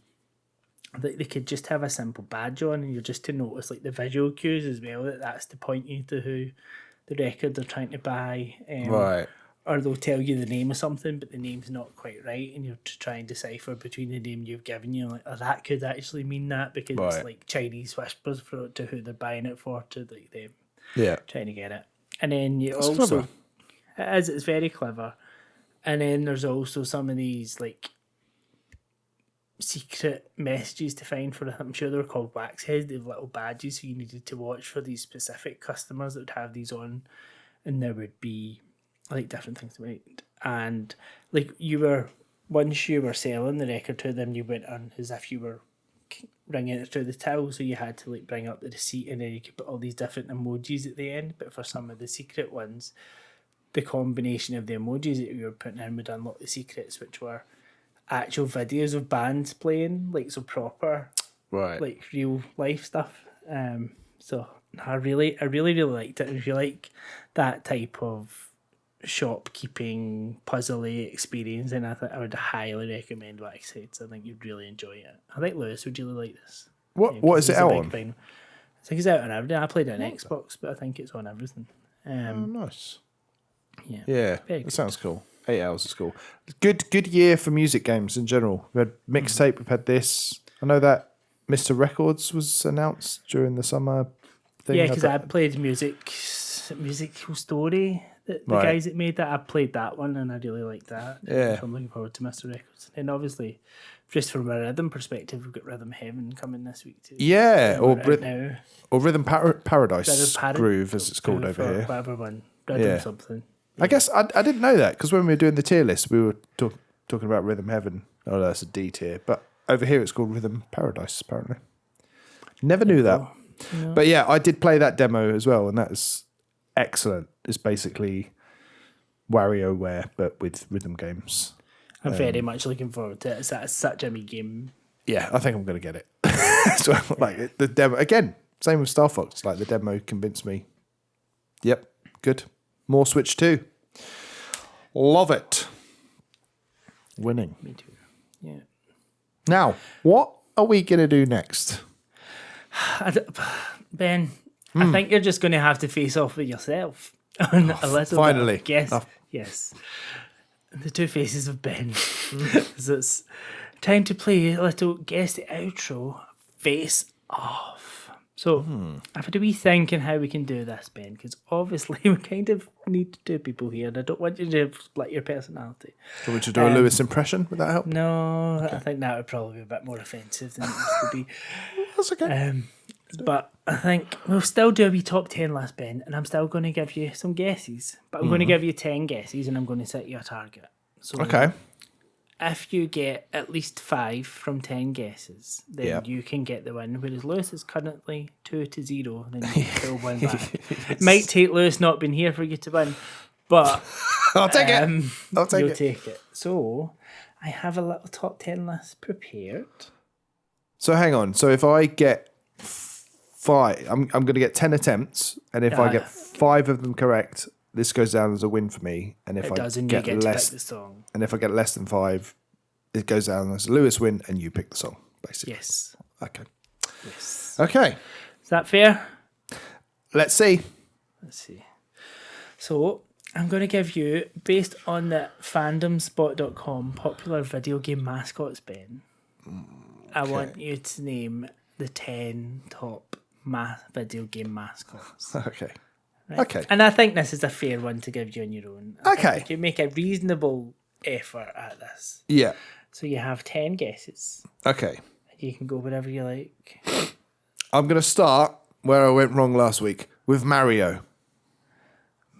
S1: that they could just have a simple badge on, and you're just to notice like the visual cues as well, that's to point you to who the record they're trying to buy.
S2: Right.
S1: Or they'll tell you the name of something, but the name's not quite right, and you're to try and decipher between the name you've given you, like, oh, that could actually mean that, because it's like Chinese whispers to who they're buying it for, to like them trying to get it. And then you
S2: That's
S1: also
S2: clever.
S1: it's very clever. And then there's also some of these like secret messages to find for, I'm sure they're called wax heads. They have little badges, so you needed to watch for these specific customers that would have these on, and there would be like different things to make. And like once you were selling the record to them, you went on as if you were ringing it through the till, so you had to like bring up the receipt, and then you could put all these different emojis at the end. But for some of the secret ones, the combination of the emojis that you were putting in would unlock the secrets, which were actual videos of bands playing, like, so proper, like real life stuff. So I really liked it. If you like that type of shopkeeping puzzly experience, and I would highly recommend Wax Heads. I think you'd really enjoy it. I think Lewis would really like this.
S2: What is it out on?
S1: I think it's out on everything. I played it on Xbox, but I think it's on everything.
S2: Nice.
S1: Yeah,
S2: Yeah,
S1: very
S2: that
S1: good.
S2: sounds cool. 8 hours is cool. Good year for music games in general. We had mixtape. We've had this. I know that Mr. Records was announced during the summer thing.
S1: Yeah, because I played musical story. The
S2: Right.
S1: guys that made that, I played that one and I really liked that.
S2: Yeah.
S1: So I'm looking forward to Mr. Records. And obviously, just from a rhythm perspective, we've got Rhythm Heaven coming this week too.
S2: Yeah, or
S1: We're out now.
S2: Rhythm Paradise
S1: Rhythm
S2: Groove, as it's called over here.
S1: Whatever one. Rhythm
S2: Yeah.
S1: something.
S2: I guess I didn't know that because when we were doing the tier list, we were talking about Rhythm Heaven. Oh, that's a D tier. But over here, it's called Rhythm Paradise, apparently. Never knew that.
S1: No.
S2: But yeah, I did play that demo as well, and that is excellent. It's basically WarioWare, but with rhythm games.
S1: I'm very much looking forward to it. It's such a me game.
S2: Yeah, I think I'm going to get it. So, like the demo again, same with Star Fox. Like the demo convinced me. Yep, good. More Switch 2. Love it. Winning.
S1: Me too. Yeah.
S2: Now, what are we going to do next?
S1: Ben, I think you're just going to have to face off with yourself on a little
S2: finally.
S1: bit of guess.
S2: Oh.
S1: Yes. The two faces of Ben. So it's time to play a little guess the outro face off. So, I've had a wee think in how we can do this, Ben, because obviously we kind of need two people here, and I don't want you to split your personality.
S2: Do you want me to do a Lewis impression? Would that help?
S1: No, I think that would probably be a bit more offensive than it used to be.
S2: That's okay.
S1: But I think we'll still do a wee top 10 list, Ben, and I'm still going to give you some guesses. But I'm going to give you 10 guesses, and I'm going to set you a target. So
S2: Okay.
S1: if you get at least 5 from 10 guesses, then
S2: Yep.
S1: you can get the win. Whereas Lewis is currently 2-0, then you can still win back. It might take Lewis not being here for you to win, but
S2: I'll take it. I'll take
S1: you'll
S2: it.
S1: take it. So I have a little top 10 list prepared.
S2: So hang on. So if I get 5, I'm going to get 10 attempts, and if I get 5 of them correct, this goes down as a win for me. And if
S1: It
S2: I
S1: does, and you
S2: get
S1: get to
S2: less,
S1: pick the song.
S2: and if I get less than 5, it goes down as a Lewis win, and you pick the song, basically.
S1: Yes.
S2: Okay.
S1: Yes.
S2: Okay.
S1: Is that fair?
S2: Let's see.
S1: Let's see. So I'm going to give you, based on the fandomspot.com popular video game mascots, Ben, I want you to name the 10 top video game mascots.
S2: Okay.
S1: Right?
S2: Okay.
S1: And I think this is a fair one to give you on your own. I think
S2: Okay.
S1: you can make a reasonable effort at this.
S2: Yeah.
S1: So you have 10 guesses.
S2: Okay.
S1: You can go whatever you like.
S2: I'm going to start where I went wrong last week with Mario.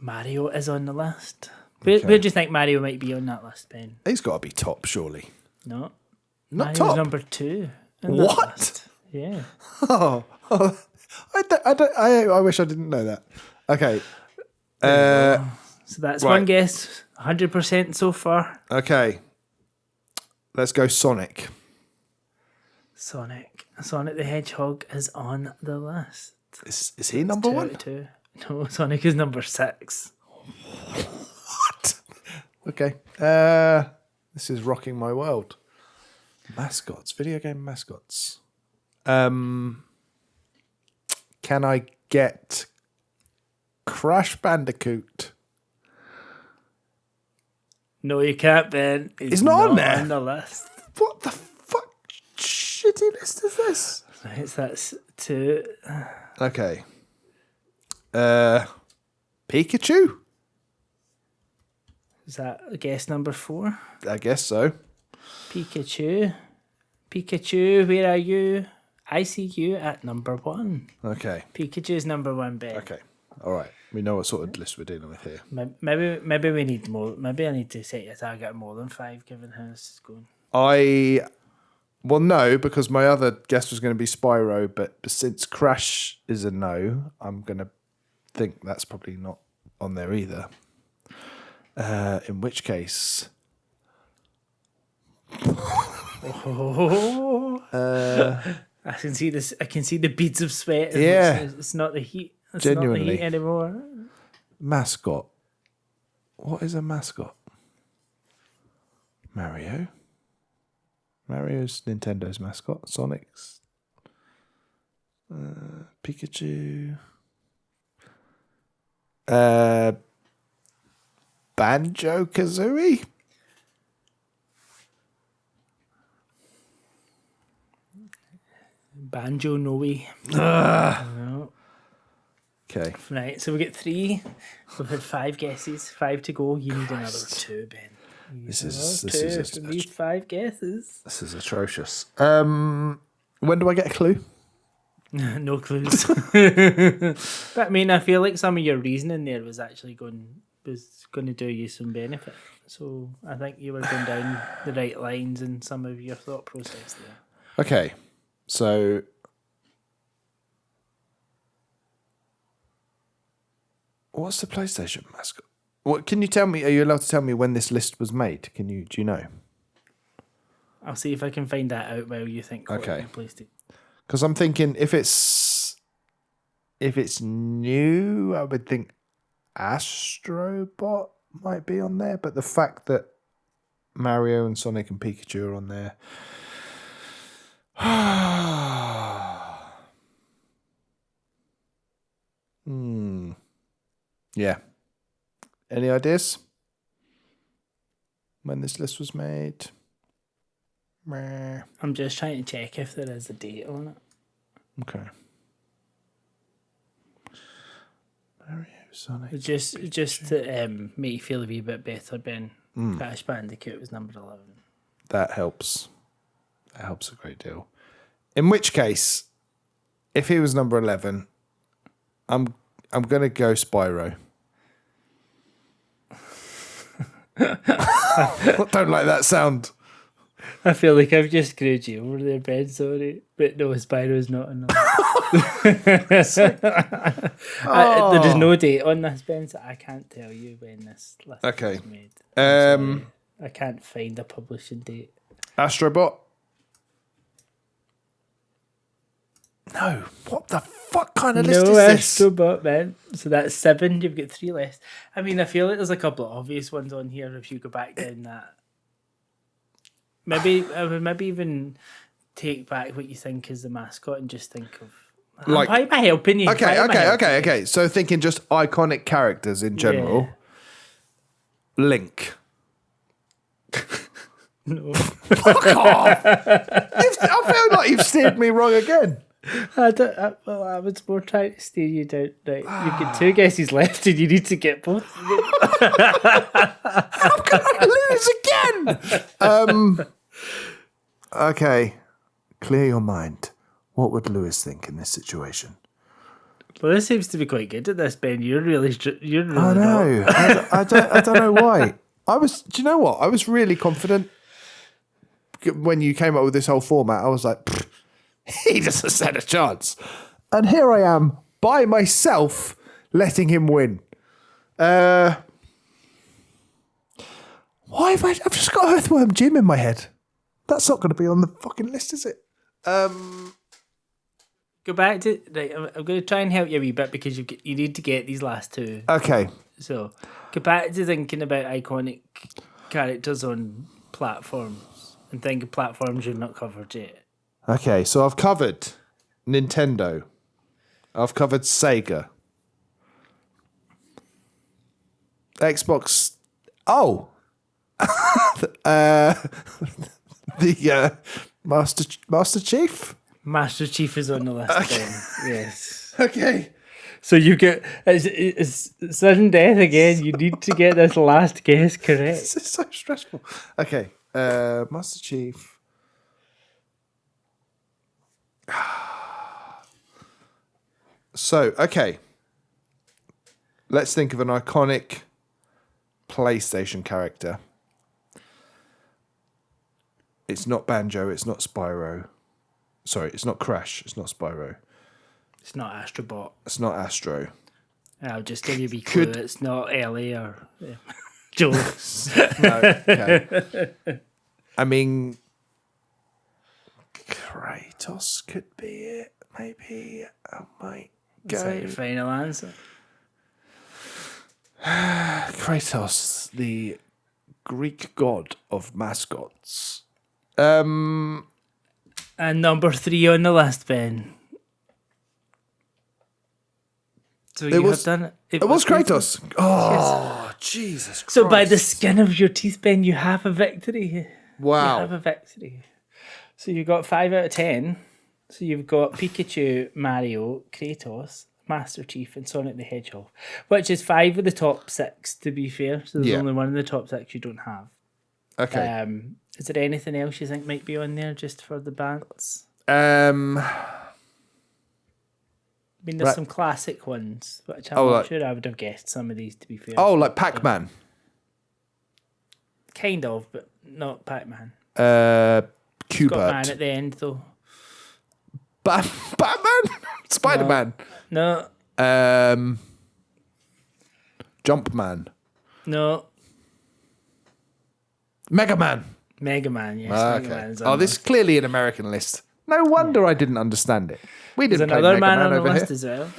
S1: Mario is on the list. Where do you think Mario might be on that list, Ben?
S2: He's got to be top, surely.
S1: No.
S2: Not
S1: Mario's
S2: top.
S1: number 2. in that
S2: What?
S1: list. Yeah.
S2: Oh, I wish I didn't know that. Okay.
S1: So that's
S2: Right.
S1: one guess. 100% so far.
S2: Okay. Let's go Sonic.
S1: Sonic the Hedgehog is on the list.
S2: Is he number
S1: 2
S2: one?
S1: out of 2. No, Sonic is number 6.
S2: What? Okay. This is rocking my world. Mascots, video game mascots. Can I get Crash Bandicoot?
S1: No, you can't, Ben.
S2: He's not on there?
S1: On the list.
S2: What the fuck shitty list is this?
S1: Right, so that's 2.
S2: Okay. Pikachu?
S1: Is that guess number 4?
S2: I guess so.
S1: Pikachu, where are you? I see you at number 1.
S2: Okay.
S1: Pikachu's number 1, Ben.
S2: Okay. All right. We know what sort of list we're dealing with here.
S1: Maybe we need more. Maybe I need to set your target at more than 5, given how this is going.
S2: Well, no, because my other guess was going to be Spyro, but since Crash is a no, I'm going to think that's probably not on there either. In which case,
S1: I can see this. I can see the beads of sweat.
S2: Yeah.
S1: It's not the heat. It's
S2: Genuinely.
S1: not the heat anymore.
S2: mascot. What is a mascot? Mario. Mario's Nintendo's mascot. Sonic's. Pikachu. Banjo-Kazooie?
S1: Banjo Noe. No.
S2: Okay.
S1: Right, so we get 3. We've had 5 guesses. 5 to go. You need another 2, Ben.
S2: This is
S1: We need 5 guesses.
S2: This is atrocious. When do I get a clue?
S1: No clues. But I mean, I feel like some of your reasoning there was actually going to do you some benefit. So I think you were going down the right lines in some of your thought process there.
S2: Okay, so what's the PlayStation mascot? What can you tell me? Are you allowed to tell me when this list was made? Do you know?
S1: I'll see if I can find that out while you think.
S2: Okay.
S1: PlayStation.
S2: Because I'm thinking if it's new, I would think Astrobot might be on there. But the fact that Mario and Sonic and Pikachu are on there. Yeah. Any ideas? When this list was made? Meh.
S1: I'm just trying to check if there is a date on it.
S2: Okay. Mario, Sonic.
S1: Just to make you feel a wee bit better, Ben. Crash Bandicoot was number 11.
S2: That helps. That helps a great deal. In which case, if he was number 11, I'm gonna go Spyro. Don't like that sound.
S1: I feel like I've just screwed you over there, Ben. Sorry, but no, Spyro's not enough. There is no date on this, Ben, so I can't tell you when this list was made. I can't find a publishing date.
S2: Astrobot. No, what the fuck kind of list is this?
S1: No Astrobot, man. So that's 7. You've got 3 left. I mean, I feel like there's a couple of obvious ones on here if you go back down that. Maybe I would even take back what you think is the mascot and just think of.
S2: Like,
S1: why am I helping you?
S2: Okay. So thinking just iconic characters in general. Yeah. Link.
S1: No.
S2: Fuck off! I feel like you've steered me wrong again.
S1: I was more trying to steer you down. Right, you've got 2 guesses left, and you need to get both.
S2: How can I lose again? Okay, clear your mind. What would Lewis think in this situation?
S1: Well, this seems to be quite good at this, Ben. You're really.
S2: I know. I don't know why. Do you know what? I was really confident when you came up with this whole format. I was like, he doesn't stand a chance. And here I am by myself letting him win. Why have I've just got Earthworm Jim in my head. That's not going to be on the fucking list, is it?
S1: Go back to right. I'm going to try and help you a wee bit because you need to get these last 2.
S2: Okay.
S1: So go back to thinking about iconic characters on platforms and think of platforms you've not covered yet.
S2: Okay, so I've covered Nintendo. I've covered Sega. Xbox. Oh. The Master Chief.
S1: Master Chief is on the list. Okay. Then. Yes.
S2: Okay.
S1: So you get it's sudden death again. You need to get this last guess correct.
S2: This is so stressful. Okay. Master Chief. So, okay. Let's think of an iconic PlayStation character. It's not Banjo, it's not Spyro. Sorry, it's not Crash, it's not Spyro.
S1: It's not Astrobot.
S2: It's not Astro.
S1: I'll just give you a wee clue. It's not Ellie or Joe.
S2: No, okay. I mean, Kratos could be it. Maybe I might go.
S1: Is that your final answer?
S2: Kratos, the Greek god of mascots.
S1: And number 3 on the list, Ben. So you have done it.
S2: It was Kratos. Oh, Jesus Christ.
S1: So by the skin of your teeth, Ben, you have a victory.
S2: Wow.
S1: You have a victory. So you got 5 out of 10. So you've got Pikachu, Mario, Kratos, Master Chief, and Sonic the Hedgehog, which is 5 of the top 6, to be fair. So there's only one in the top 6 you don't have.
S2: Okay.
S1: Is there anything else you think might be on there just for the bands? I mean, there's some classic ones, which I'm not sure I would have guessed some of these, to be fair.
S2: Oh, like Pac-Man.
S1: Kind of, but not Pac-Man.
S2: Qbert.
S1: Got man at the end, though.
S2: Batman? Spider-Man?
S1: No.
S2: Jumpman?
S1: No.
S2: Mega Man?
S1: Mega Man, yes.
S2: Okay.
S1: Mega Man's
S2: Oh, this is clearly an American list. No wonder I didn't understand it. We didn't play
S1: another
S2: Mega
S1: man on the
S2: over
S1: list
S2: here.
S1: as well.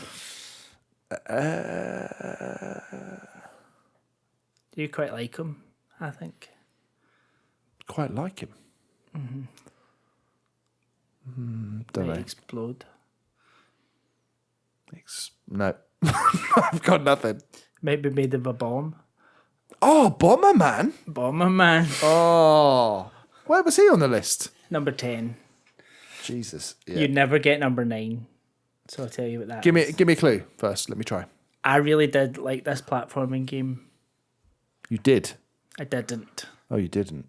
S1: You quite like him, I think.
S2: Quite like him. Don't know.
S1: Explode.
S2: No. I've got nothing.
S1: Might be made of a bomb.
S2: Oh, Bomberman?
S1: Bomberman.
S2: Oh. Where was he on the list?
S1: Number 10.
S2: Jesus. Yeah.
S1: You'd never get number 9. So I'll tell you what that
S2: Give
S1: is.
S2: me a clue first. Let me try.
S1: I really did like this platforming game.
S2: You did?
S1: I didn't.
S2: Oh, you didn't?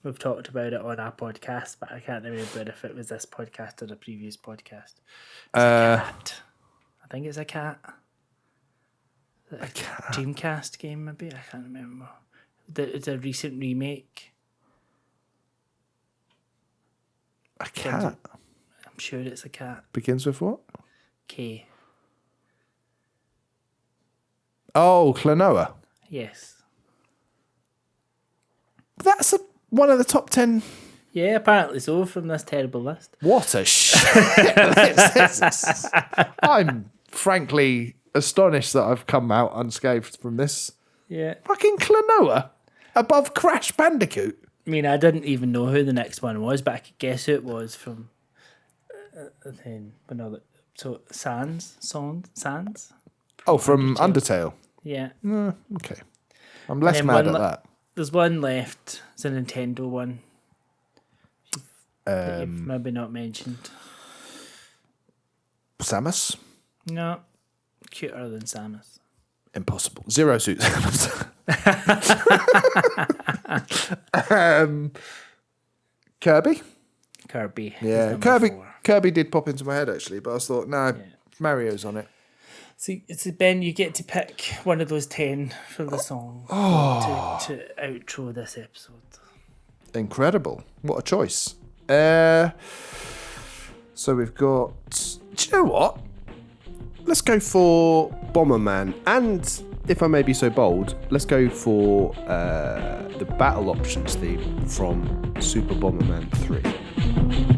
S1: We've talked about it on our podcast, but I can't remember if it was this podcast or the previous podcast. It's a cat. I think it's a cat.
S2: A cat?
S1: Dreamcast game, maybe? I can't remember. It's a recent remake.
S2: A cat?
S1: I'm sure it's a cat.
S2: Begins with what?
S1: K.
S2: Oh, Klonoa.
S1: Yes.
S2: That's one of the top 10.
S1: Yeah, apparently so, from this terrible list.
S2: What a shit. I'm frankly astonished that I've come out unscathed from this.
S1: Yeah.
S2: Fucking Klonoa above Crash Bandicoot.
S1: I mean, I didn't even know who the next one was, but I could guess who it was from. So Sans.
S2: Oh, from Undertale.
S1: Yeah.
S2: Okay. I'm less mad at that.
S1: There's one left. It's a Nintendo one. That you've maybe not mentioned.
S2: Samus?
S1: No. Cuter than Samus.
S2: Impossible. Zero Suit Samus. Kirby?
S1: Kirby.
S2: Yeah, Kirby did pop into my head actually, but I thought, Mario's on it.
S1: See, it's Ben, you get to pick one of those 10 for the song to outro this episode.
S2: Incredible. What a choice. So we've got... Do you know what? Let's go for
S3: Bomberman. And if I may be so bold, let's go for the battle options theme from Super Bomberman 3.